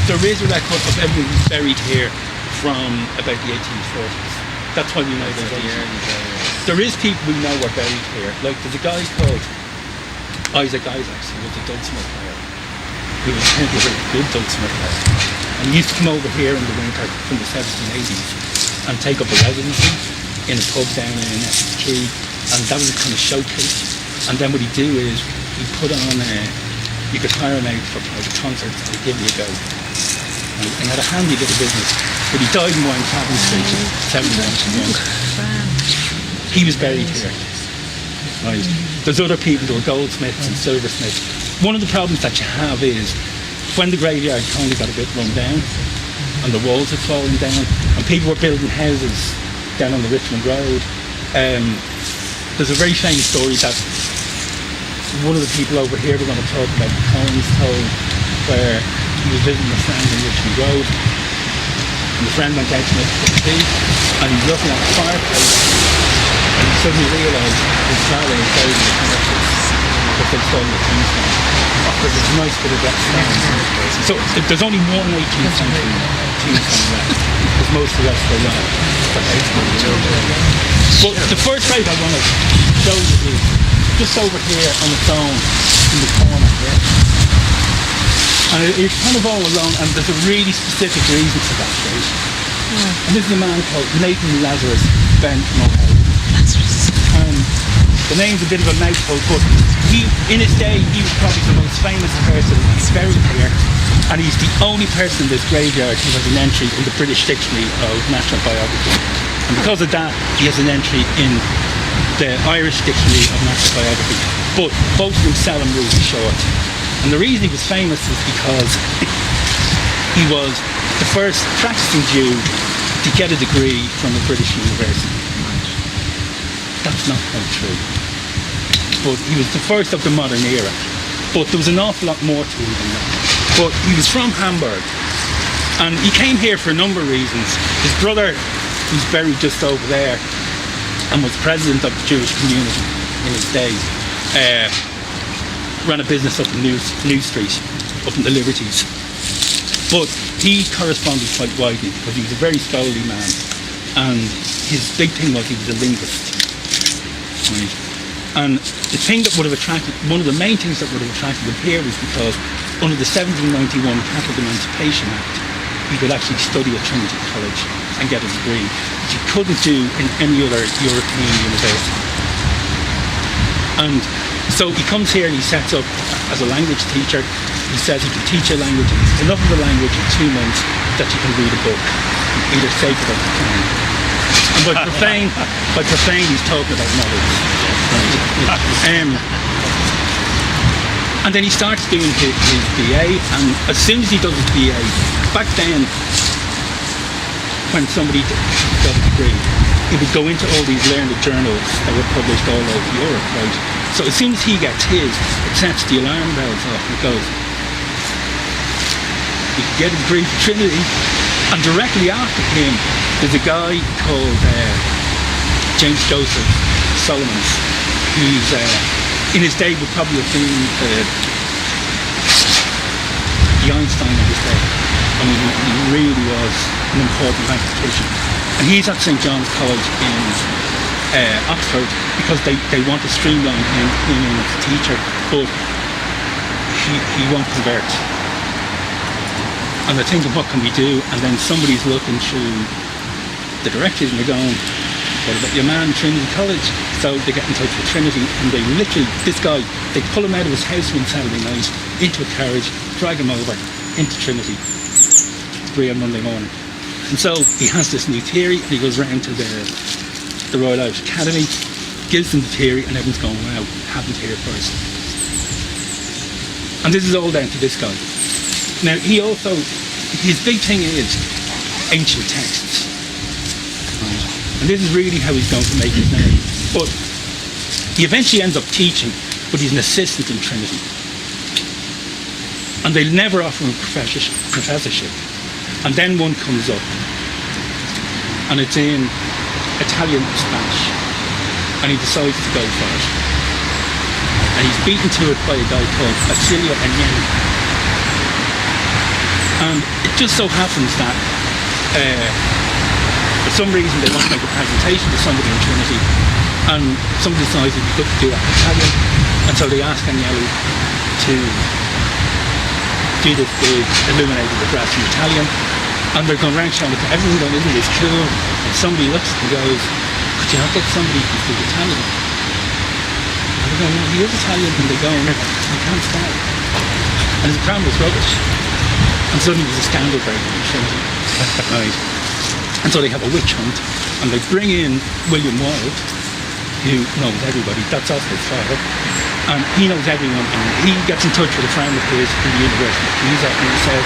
there is a record of everyone who's buried here from about the 1840s. That's why we know they're here. There is people we know are buried here. Like there's a guy called Isaac Isaacs, who was a dulcimer player. He was a very good dulcimer player. And he used to come over here in the winter from the 1780s and take up a residency in a pub down in Essex Quay, and that was a kind of showcase. And then what he'd do is he'd put on you could hire him out for private concerts and he'd give you a go. And he had a handy little business, but he died in Wine Cabin Street in 1791. He was buried here. Right. There's other people, there were goldsmiths and silversmiths. One of the problems that you have is when the graveyard kind of got a bit run down and the walls had fallen down and people were building houses down on the Richmond Road, there's a very famous story that one of the people over here we're going to talk about, Collins told, where he was visiting a friend on Richmond Road and the friend went out to make a cup of tea and he was looking at the fireplace and he suddenly realised his father was buried in the fireplace because they'd stolen the tombstone. There's a nice bit of that stone. So there's only one 18th century tombstone left because most of the rest are left. But the first grave I want to show you is just over here on its own in the corner here. And it's kind of all alone, and there's a really specific reason for that, right? Yeah. And this is a man called Nathan Lazarus BenMohel. Lazarus. The name's a bit of a mouthful, but in his day, he was probably the most famous person. He's buried here, and he's the only person in this graveyard who has an entry in the British Dictionary of National Biography. And because of that, he has an entry in the Irish Dictionary of National Biography. But both of them sell him really short. And the reason he was famous is because he was the first practicing Jew to get a degree from a British university. That's not quite true. But he was the first of the modern era. But there was an awful lot more to him than that. But he was from Hamburg. And he came here for a number of reasons. His brother, who's buried just over there, and was president of the Jewish community in his days, ran a business up in New Street, up in the Liberties. But he corresponded quite widely because he was a very scholarly man, and his big thing was he was a linguist. Right? And the thing that would have attracted, one of the main things that would have attracted him here was because under the 1791 Catholic Emancipation Act, he could actually study at Trinity College and get a degree, which he couldn't do in any other European university. And so he comes here and he sets up as a language teacher. He says he can teach a language, enough of a language in 2 months that you can read a book, either sacred or profane. And by profane he's talking about knowledge. And then he starts doing his BA, and as soon as he does his BA, back then, when somebody got a degree, he would go into all these learned journals that were published all over Europe, right? So as soon as he gets his, it sets the alarm bells off and it goes, he could get a degree from Trinity, and directly after him, there's a guy called James Joseph Solomons, who's in his day would probably have been the Einstein of his day. I mean, he really was an important mathematician. And he's at St. John's College in Oxford because they want to streamline him in as a teacher, but he won't convert. And they're thinking, what can we do? And then somebody's looking through the directories and they're going, what about your man, Trinity College? So they get in touch with Trinity and they literally, this guy, they pull him out of his house one Saturday night, into a carriage, drag him over into Trinity, 3 on Monday morning. And so he has this new theory and he goes round to the Royal Irish Academy, gives them the theory and everyone's going, wow, happened here first. And this is all down to this guy. Now he also, his big thing is ancient texts. And this is really how he's going to make his name. But he eventually ends up teaching, but he's an assistant in Trinity. And they never offer him a professorship. And then one comes up, and it's in Italian or Spanish. And he decides to go for it. And he's beaten to it by a guy called Acilio Agnelli. And it just so happens that for some reason they want to make a presentation to somebody in Trinity, and somebody decides it'd be good to do that in Italian, and so they ask Nial to do the illuminated address in Italian, and they're going around showing it to everyone going, isn't this cool? And somebody looks and goes, could you not get somebody who speaks Italian? And they go, no, he is Italian, and they go, no, I can't spell. And his grammar was rubbish. And suddenly there's a scandal breaking in Trinity. Right. And so they have a witch hunt, and they bring in William Wilde, who knows everybody. That's also his father. And he knows everyone, and he gets in touch with a friend of his in the University of Pisa, and he says,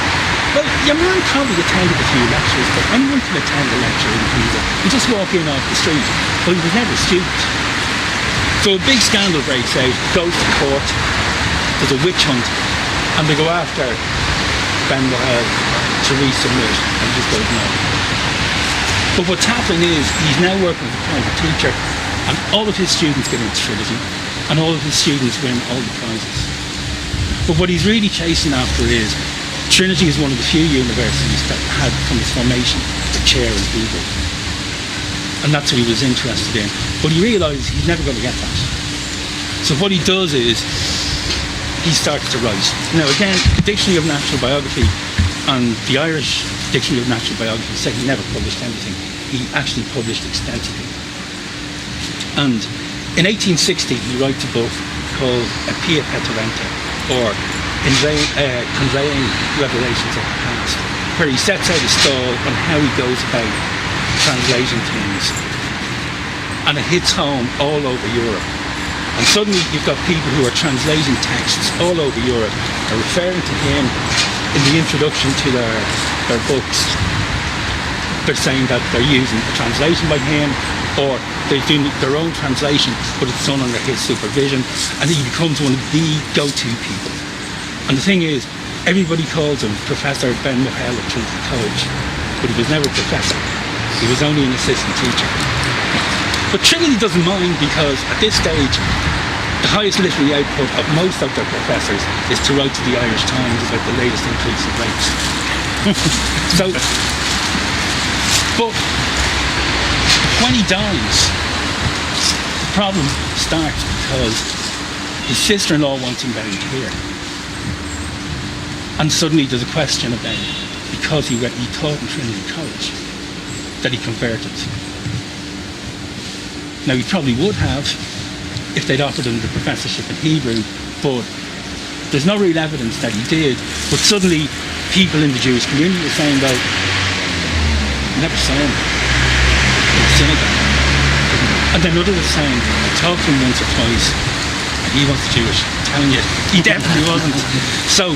well, your man probably attended a few lectures, but anyone can attend a lecture in Pisa. You just walk in off the street. But he was never a student. So a big scandal breaks out, goes to court, there's a witch hunt, and they go after BenMohel to resubmit, and he just goes no. But what's happening is he's now working as a private teacher, and all of his students get into Trinity, and all of his students win all the prizes. But what he's really chasing after is Trinity is one of the few universities that had from its formation a chair in people. And that's what he was interested in. But he realised he's never going to get that. So what he does is he starts to write. Now again, the Dictionary of Natural Biography and the Irish Dictionary of Natural Biography say he never published anything. He actually published extensively. And in 1860 he writes a book called A Pia Petarenta, or Conveying Revelations of the Past, where he sets out a stall on how he goes about translating things. And it hits home all over Europe. And suddenly you've got people who are translating texts all over Europe, are referring to him in the introduction to their books. They're saying that they're using a translation by him, or they're doing their own translation, but it's done under his supervision, and he becomes one of the go-to people. And the thing is, everybody calls him Professor BenMohel at Trinity College, but he was never a professor. He was only an assistant teacher. But Trinity doesn't mind, because at this stage, the highest literary output of most of their professors is to write to the Irish Times about the latest increase in rates. So, but when he dies, the problem starts because his sister-in-law wants him buried here. And suddenly there's a question about, because he taught in Trinity College, that he converted. Now he probably would have if they'd offered him the professorship in Hebrew, but there's no real evidence that he did. But suddenly people in the Jewish community were saying, well, I never saw him in the synagogue. And then others were saying, I talked to him once or twice, and he wasn't Jewish. I'm telling you, he definitely wasn't. So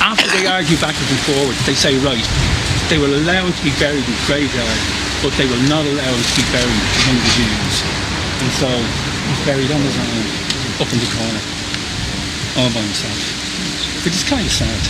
after they argue backwards and forwards, they say, right, they will allow him to be buried in the graveyard, but they will not allow him to be buried among the Jews. And so he's buried on his own, up in the corner, all by himself. Which is kind of sad.